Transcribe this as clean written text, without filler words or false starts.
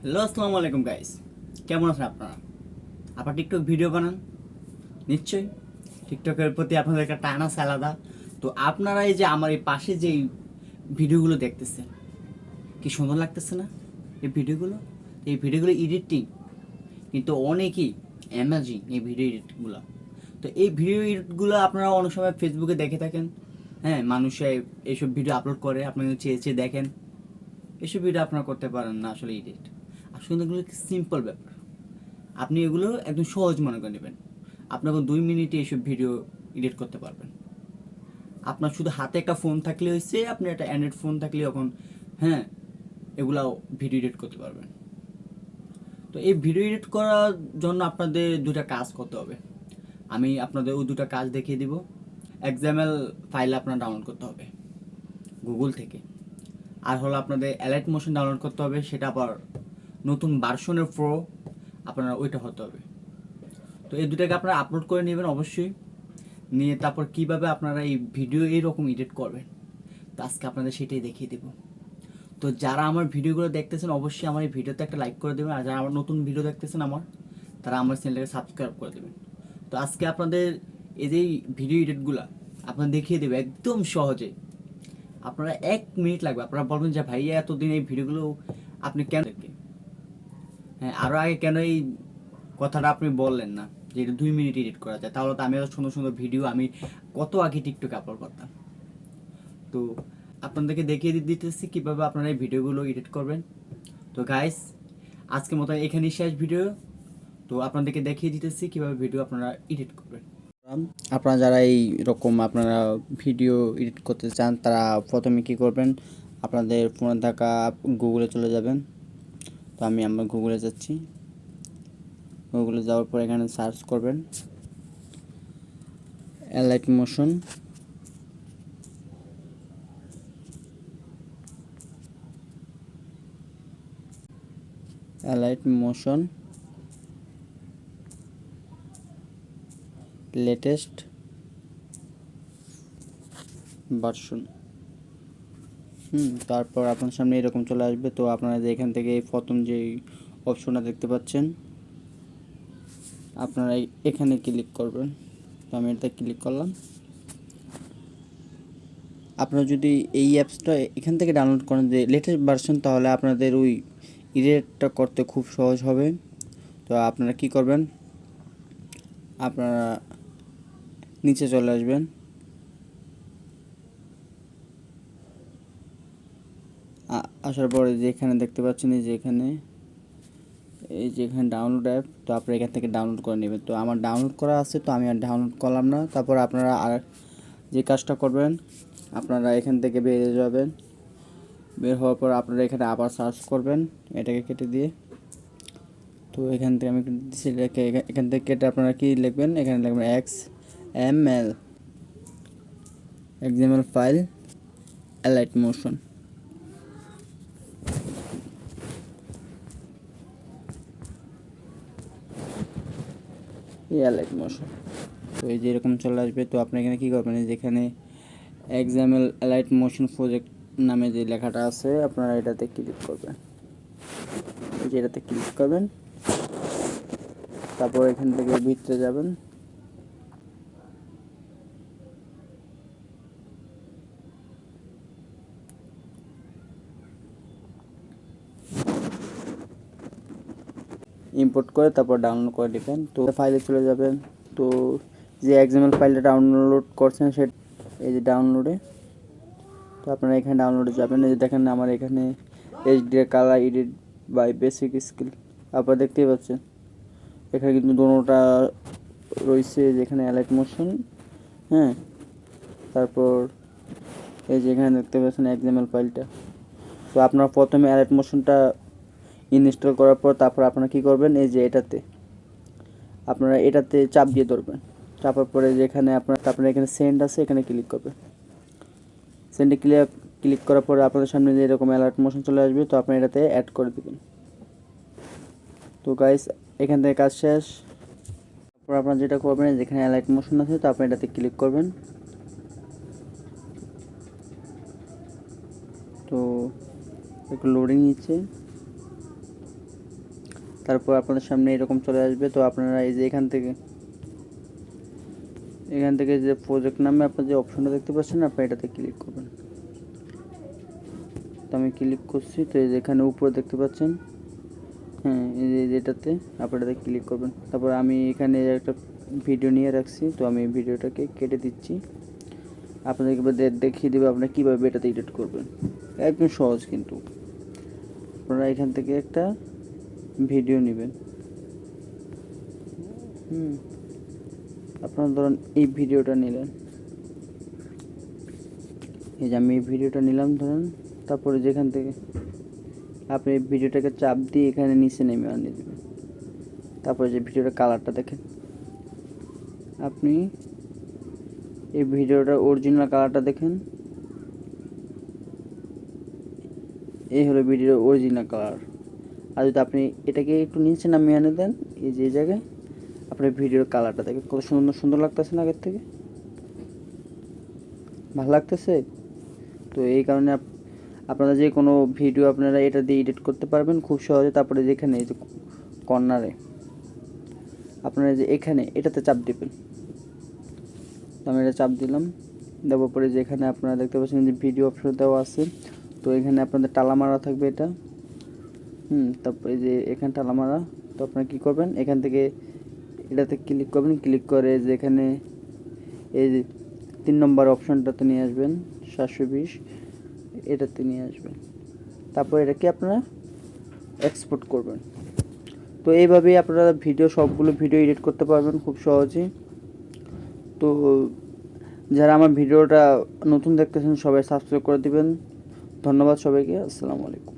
Hello, আসসালামু আলাইকুম guys. কেমন আছেন আপনারা? আপনারা টিকটক ভিডিও বানান নিশ্চয়ই। টিকটকের প্রতি আপনাদের একটা টান আছে আলাদা। তো আপনারা এই যে আমার এই পাশে যে ভিডিওগুলো দেখতেছেন, কি সুন্দর লাগতেছে না এই ভিডিওগুলো এডিটিং কিন্তু অনেকই অ্যামেজিং এই ভিডিও এডিটগুলো। তো এই ভিডিও এডিটগুলো আপনারা অনেক সময় ফেসবুকে দেখে থাকেন। হ্যাঁ, মানুষে এইসব ভিডিও আপলোড করে, আপনারা চেয়ে চেয়ে দেখেন। এসব ভিডিও আপনারা করতে পারেন না আসলে এডিট। আসলে এগুলো সিম্পল ব্যাপার। আপনি এগুলো একদম সহজ মনে করে নেবেন। আপনাকে 2 মিনিটে এইসব ভিডিও এডিট করতে পারবেন। আপনার শুধু হাতে একটা ফোন থাকলে হয়েছে, আপনি একটা অ্যান্ড্রয়েড ফোন থাকলে এখন হ্যাঁ এগুলাও ভিডিও এডিট করতে পারবেন। তো এই ভিডিও এডিট করার জন্য আপনাদের দুটা কাজ করতে হবে। আমি আপনাদের ওই দুটা কাজ দেখিয়ে দিব। এক্সাম্পল ফাইল আপনার ডাউনলোড করতে হবে গুগল থেকে। আর হলো আপনাদের অ্যালাইট মোশন ডাউনলোড করতে হবে, সেটা আবার নতুন ভার্সনের প্রো আপনার ওইটা হতে হবে। তো এই দুটাকে আপনারা আপলোড করে নেবেন অবশ্যই। নিয়ে তারপর কিভাবে আপনারা এই ভিডিও এইরকম এডিট করবেন, তো আজকে আপনাদের সেটাই দেখিয়ে দেবো। তো যারা আমার ভিডিওগুলো দেখতেছেন অবশ্যই আমার এই ভিডিওতে একটা লাইক করে দেবেন, আর যারা আমার নতুন ভিডিও দেখতেছেন তারা আমার চ্যানেলটাকে সাবস্ক্রাইব করে দেবেন। তো আজকে আপনাদের এই যে ভিডিও এডিটগুলো আপনার দেখিয়ে দেবে একদম সহজে। আপনারা 1 মিনিট লাগবে। আপনারা বলবেন যে ভাইয়া এতদিন এই ভিডিওগুলো আপনি কেন হ্যাঁ আরও আগে কেন এই কথাটা আপনি বললেন না যে এটা 2 মিনিট এডিট করা যায়? তাহলে তো আমি এত সুন্দর সুন্দর ভিডিও আমি কত আগে টিকটকে আপলোড করতাম। তো আপনাদেরকে দেখিয়ে দিতেছি কীভাবে আপনারা এই ভিডিওগুলো এডিট করবেন। তো গাইস, আজকের মতো এখানেই শেষ ভিডিও। তো আপনাদেরকে দেখিয়ে দিতেছি কীভাবে ভিডিও আপনারা এডিট করবেন। আপনারা যারা এই রকম আপনারা ভিডিও এডিট করতে চান তারা প্রথমে কী করবেন, আপনাদের ফোনে থাকা গুগলে চলে যাবেন। তো আমি আমার গুগলে যাচ্ছি। গুগলে যাওয়ার পর এখানে সার্চ করবেন allied motion. Allied motion latest version. তারপর আপনার সামনে এরকম চলে আসবে। তো আপনারা যে এখান থেকে প্রথম যে অপশনটা দেখতে পাচ্ছেন, আপনারা এখানে ক্লিক করবেন। তো আমি এটা ক্লিক করলাম। আপনারা যদি এই অ্যাপসটা এখান থেকে ডাউনলোড করেন যে লেটেস্ট ভার্সন, তাহলে আপনাদের ওই এডিটটা করতে খুব সহজ হবে। তো আপনারা কি করবেন, আপনারা নিচে চলে আসবেন। আসার পরে যে এখানে দেখতে পাচ্ছেন এই যে এখানে ডাউনলোড অ্যাপ, তো আপনারা এখান থেকে ডাউনলোড করে নেবেন। তো আমার ডাউনলোড করা আছে, তো আমি আর ডাউনলোড করলাম না। তারপর আপনারা আর যে কাজটা করবেন, আপনারা এখান থেকে বেরিয়ে যাবেন। বের হওয়ার পর আপনারা এখানে আবার সার্চ করবেন এটাকে কেটে দিয়ে। তো এখান থেকে আমি দিচ্ছি, এখান থেকে কেটে আপনারা কি লিখবেন, এখানে লিখবেন XML file allied motion. Allied motion, তো এই যে এরকম চলে আসবে। তো আপনি এখানে কী করবেন, যেখানে এক্সাম্পল অ্যালাইট মোশন প্রজেক্ট নামে যে লেখাটা আছে, আপনারা এটাতে ক্লিক করবেন। এই যে এটাতে ক্লিক করবেন, তারপর এখান থেকে ভিতরে যাবেন। ইম্পোর্ট করে তারপর ডাউনলোড করে নেবেন। তো ফাইলে চলে যাবেন। তো যে এক্সাম্পল ফাইলটা ডাউনলোড করছেন সেটা এই যে ডাউনলোডে, তো আপনারা এখানে ডাউনলোডে যাবেন। এই যে দেখেন আমার এখানে HD colour edit by basic skill, আপনারা দেখতেই পাচ্ছেন এখানে কিন্তু দোনোটা রয়েছে, যেখানে অ্যালাইট মোশন। হ্যাঁ, তারপর এই যে এখানে দেখতে পাচ্ছেন এক্সাম্পল ফাইলটা। তো আপনারা প্রথমে অ্যালাইট মোশনটা ইনস্টল করার পর তারপর আপনারা কী করবেন, এই যে আপনারা এটাতে চাপ দিয়ে ধরবেন। চাপার পরে যেখানে আপনারা এখানে সেন্ড আছে, এখানে ক্লিক করবেন। সেন্ডে ক্লিক করার পরে আপনাদের সামনে যে এরকম অ্যালার্ট মোশন চলে আসবে। তো আপনি এটাতে অ্যাড করে দেবেন। তো গাইস, এখান থেকে কাজ শেষ। তারপর আপনারা যেটা করবেন, যেখানে অ্যালার্ট মোশন আছে, তো আপনি এটাতে ক্লিক করবেন। তো একটু লোডিং নিচ্ছে। তারপর আপনাদের সামনে এরকম চলে আসবে। তো আপনারা এই যে এখান থেকে যে প্রজেক্ট নামে আপনার যে অপশনটা দেখতে পাচ্ছেন, আপনি এটাতে ক্লিক করবেন। তো আমি ক্লিক করছি। তো এই যে এখানে উপরে দেখতে পাচ্ছেন, হ্যাঁ এই যে এটাতে আপনারা ক্লিক করবেন। তারপর আমি এখানে একটা ভিডিও নিয়ে রাখছি, তো আমি ভিডিওটাকে কেটে দিচ্ছি। আপনাদেরকে দেখিয়ে দেবে আপনারা কীভাবে এটাতে এডিট করবেন। একদম সহজ, কিন্তু আপনারা এখান থেকে একটা ভিডিও নেবেন। আপনারা ধরুন এই ভিডিওটা নিলেন, এই যে আমি এই ভিডিওটা নিলাম ধরুন। তারপরে যেখান থেকে আপনি এই ভিডিওটাকে চাপ দিয়ে এখানে নিচে নেমে আনিয়ে দেবেন। তারপরে যে ভিডিওটার কালারটা দেখেন, আপনি এই ভিডিওটার অরিজিনাল কালারটা দেখেন, এই হলো ভিডিওর অরিজিনাল কালার। আর যদি আপনি এটাকে একটু নিচে নামিয়ে আনে দেন, এই যে জায়গায় আপনার ভিডিওর কালারটা দেখেন কত সুন্দর সুন্দর লাগতেছে না আগের থেকে? ভালো লাগতেছে? তো এই কারণে আপনারা যে কোনো ভিডিও আপনারা এটা দিয়ে এডিট করতে পারবেন খুব সহজে। তারপরে যেখানে এই যে কর্নারে আপনারা যে এখানে এটাতে চাপ দেবেন। তো আমি এটা চাপ দিলাম, দেওয়ার পরে যে এখানে আপনারা দেখতে পাচ্ছেন যে ভিডিও অপশন দেওয়া আছে। তো এখানে আপনাদের টালা মারা থাকবে এটা, তারপরে যে এখানে টালা মারা। তো আপনারা কী করবেন, এখান থেকে এটাতে ক্লিক করবেন। ক্লিক করে যে এখানে এই যে 3 নম্বর অপশনটাতে নিয়ে আসবেন, 720 এটাতে নিয়ে আসবেন। তারপর এটাকে আপনারা এক্সপোর্ট করবেন। তো এইভাবেই আপনারা সবগুলো ভিডিও এডিট করতে পারবেন খুব সহজেই। তো যারা আমার ভিডিওটা নতুন দেখতেছেন সবাই সাবস্ক্রাইব করে দিবেন। ধন্যবাদ সবাইকে। আসসালামু আলাইকুম।